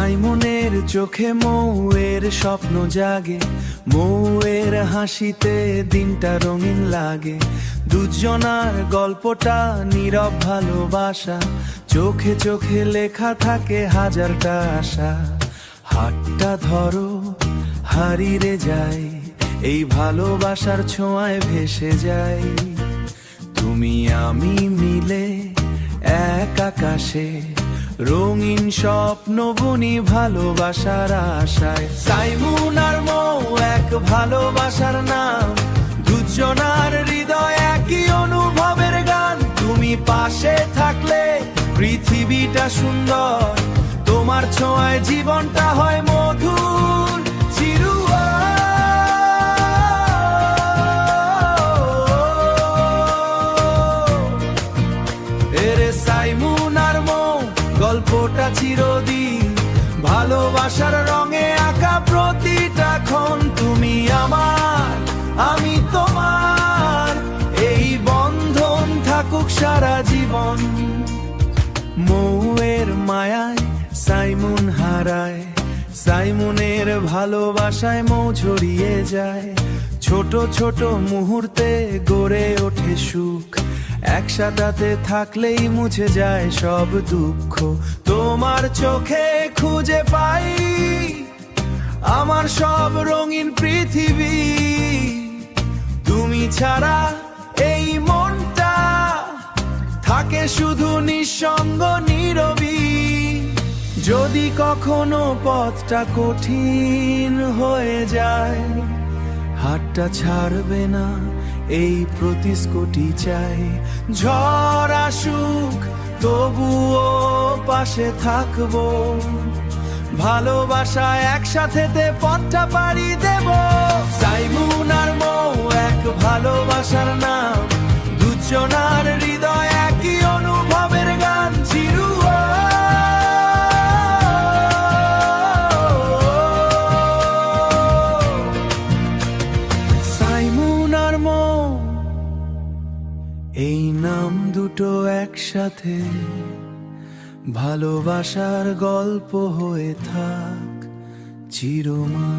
সাইমনের চোখে মৌয়ের স্বপ্ন জাগে, মৌয়ের হাসিতে দিনটা রঙিন লাগে। দুজনার গল্পটা নীরব ভালোবাসা, চোখে চোখে লেখা থাকে হাজারটা আশা। হাতটা ধরো, হারিয়ে যায়, এই ভালোবাসার ছোঁয়ায় ভেসে যায়। তুমি আমি মিলে এক আকাশে রঙিন স্বপ্ন বুনি ভালোবাসার আশায়। সাইমন আর মৌ এক ভালোবাসার নাম, দুজনার হৃদয় একই অনুভবের গান। তুমি পাশে থাকলে পৃথিবীটা সুন্দর, তোমার ছোঁয়ায় জীবনটা হয় মধুর চিরুয়া। এরে সাইমন আর মৌ গল্পটা চিরদিন, ভালোবাসার রঙে আঁকা প্রতিটা ক্ষণ। তুমি আমার, আমি তোমার, এই বন্ধন থাকুক সারা জীবন। মৌয়ের মায়ায় সাইমন হারায়, সাইমনের ভালোবাসায় মৌ ছড়িয়ে যায়। ছোট ছোট মুহূর্তে গড়ে ওঠে সুখ, একসাথে থাকলেই মুছে যায় সব দুঃখ। তোমার চোখে খুঁজে পাই আমার সব রঙিন পৃথিবী, তুমি ছাড়া এই মনটা থাকে শুধু নিঃসঙ্গ নীরবী। যদি কখনো পথটা কঠিন হয়ে যায়, হাতটা ছাড়বে না এই প্রতিশ্রুতি চাই। ঝড় আসুক তবুও পাশে থাকবো, ভালোবাসা একসাথে পথটা পাড়ি দেব। সাইমন আর মৌ এক ভালোবাসার নাম, দুজনার হৃদয় একই অনুভবের গান চিরুয়া। সাইমন আর মৌ এই নাম দুটো একসাথে ভালোবাসার গল্প হয়ে থাক চিরমা।